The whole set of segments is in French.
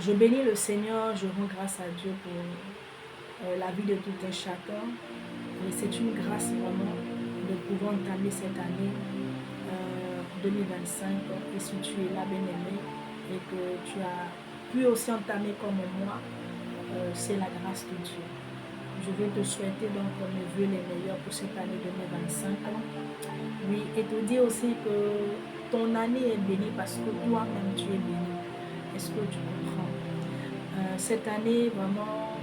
Je bénis le Seigneur, je rends grâce à Dieu pour la vie de tout un chacun. Et c'est une grâce vraiment de pouvoir entamer cette année 2025. Et si tu es là, bien-aimé, et que tu as pu aussi entamer comme moi, c'est la grâce de Dieu. Je vais te souhaiter donc mes vœux les meilleurs pour cette année 2025. Oui, et te dire aussi que ton année est bénie parce que toi-même tu es béni. Est-ce que tu comprends? Cette année, vraiment,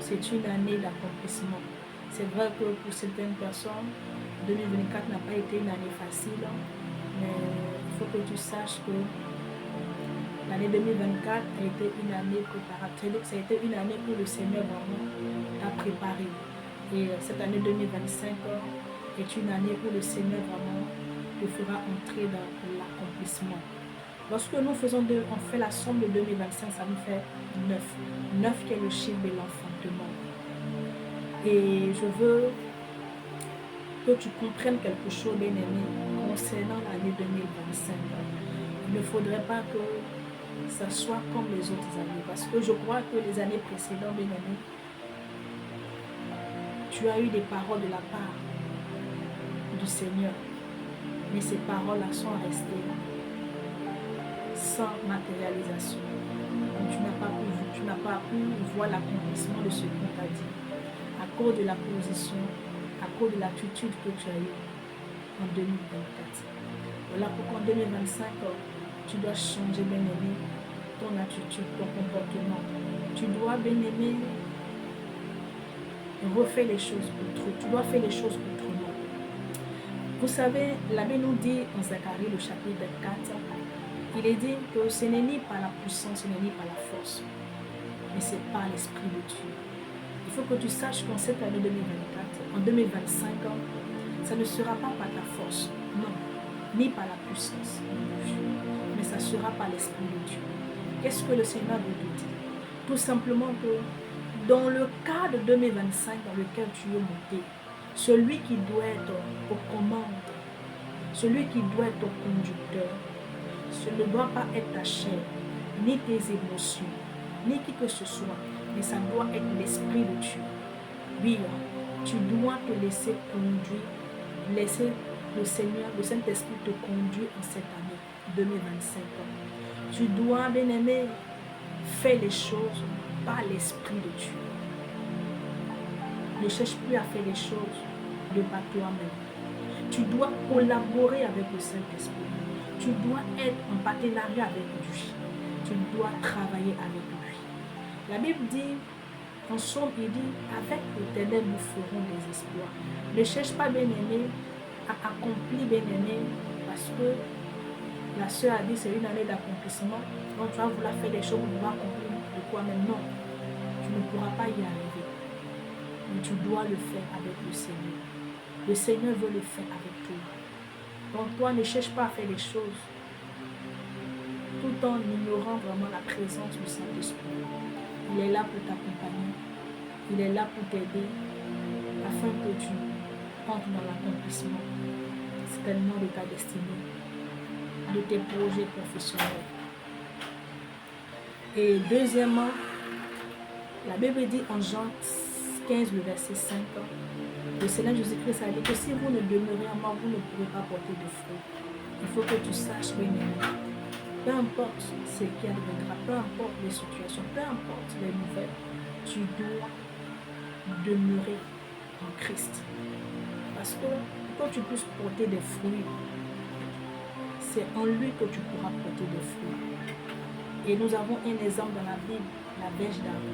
c'est une année d'accomplissement. C'est vrai que pour certaines personnes, 2024 n'a pas été une année facile, mais il faut que tu saches que l'année 2024 a été une année préparatoire. Ça a été une année où le Seigneur vraiment t'a préparé. Et cette année 2025 est une année où le Seigneur vraiment te fera entrer dans l'accomplissement. Lorsque nous on fait la somme de 2025, ça nous fait 9. 9 qui est le chiffre de l'enfantement. Et je veux que tu comprennes quelque chose, bien-aimé, concernant l'année 2025. Il ne faudrait pas que ça soit comme les autres années. Parce que je crois que les années précédentes, bien-aimé, tu as eu des paroles de la part du Seigneur. Mais ces paroles-là sont restées sans matérialisation. Donc, tu n'as pas pu voir l'accomplissement de ce qu'on t'a dit. À cause de la position, à cause de l'attitude que tu as eue en 2024. Voilà pourquoi en 2025, tu dois changer, bien-aimé, ton attitude, ton comportement. Tu dois, bien-aimé, refaire les choses autrement. Tu dois faire les choses autrement. Vous savez, la Bible nous dit en Zacharie, le chapitre 4, il est dit que ce n'est ni par la puissance, ce n'est ni par la force, mais c'est par l'Esprit de Dieu. Il faut que tu saches qu'en cette année 2024, en 2025, ça ne sera pas par ta force, non, ni par la puissance, mais ça sera par l'Esprit de Dieu. Qu'est-ce que le Seigneur veut te dire? Tout simplement que dans le cadre 2025 dans lequel tu es monté, celui qui doit être aux commandes, celui qui doit être au conducteur, ce ne doit pas être ta chair, ni tes émotions, ni qui que ce soit, mais ça doit être l'Esprit de Dieu. Oui, tu dois te laisser conduire, laisser le Seigneur, le Saint-Esprit te conduire en cette année 2025. Tu dois, bien-aimé, faire les choses par l'Esprit de Dieu. Ne cherche plus à faire les choses de par toi-même. Tu dois collaborer avec le Saint-Esprit. Tu dois être en partenariat avec lui. Tu dois travailler avec lui. La Bible dit, en somme, il dit, avec l'Éternel, nous ferons des exploits. Ne cherche pas, bien-aimé, à accomplir, bien-aimé, parce que la sœur a dit, c'est une année d'accomplissement. Donc, tu vas vouloir faire des choses pour accomplir de toi-même. Non, tu ne pourras pas y arriver. Mais tu dois le faire avec le Seigneur. Le Seigneur veut le faire avec toi. Donc toi, ne cherche pas à faire des choses tout en ignorant vraiment la présence du Saint-Esprit. Il est là pour t'accompagner. Il est là pour t'aider afin que tu entres dans l'accomplissement certainement de ta destinée, de tes projets professionnels. Et deuxièmement, la Bible dit en Jean 15, le verset 5, le Seigneur Jésus-Christ a dit que si vous ne demeurez en moi, vous ne pourrez pas porter de fruits. Il faut que tu saches, bien-aimé, peu importe ce qu'il y a de grave, peu importe les situations, peu importe les nouvelles, tu dois demeurer en Christ. Parce que quand tu puisses porter des fruits, c'est en lui que tu pourras porter des fruits. Et nous avons un exemple dans la Bible, la verge d'Aaron.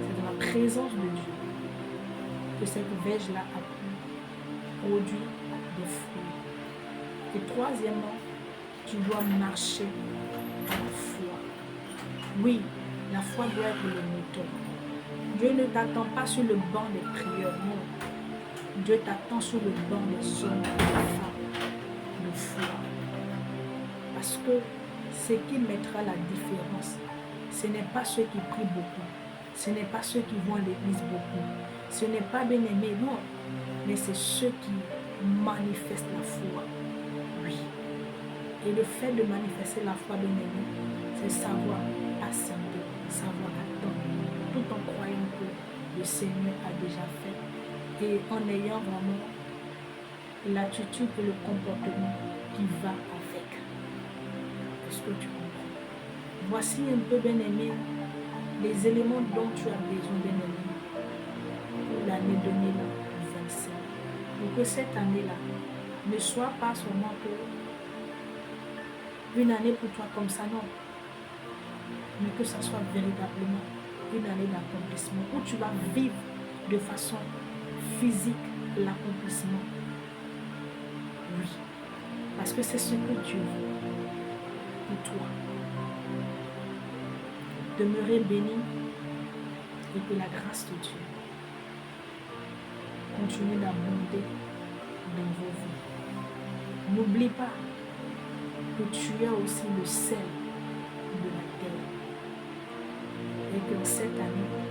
C'est dans la présence de Dieu que cette verge-là a pu produire des fruits. Et troisièmement, tu dois marcher à la foi. Oui, la foi doit être le moteur. Dieu ne t'attend pas sur le banc des prières, non. Dieu t'attend sur le banc des hommes et des femmes de foi. Parce que ce qui mettra la différence, ce n'est pas ceux qui prient beaucoup, ce n'est pas ceux qui vont à l'église beaucoup, ce n'est pas bien-aimé, non, mais c'est ceux qui manifestent la foi. Oui. Et le fait de manifester la foi, bien-aimé, c'est savoir patienter. Seigneur a déjà fait et en ayant vraiment l'attitude et le comportement qui va avec. Est-ce que tu comprends? Voici un peu, bien-aimé, les éléments dont tu as besoin, bien-aimé, pour l'année 2025. Pour que cette année-là ne soit pas seulement une année pour toi comme ça, non. Mais que ça soit véritablement une année d'accomplissement où tu vas vivre de façon physique l'accomplissement. Oui. Parce que c'est ce que Dieu veut pour toi. Demeurez béni et que la grâce de Dieu continue d'abonder dans vos vies. N'oublie pas que tu as aussi le sel de la terre et que cette année,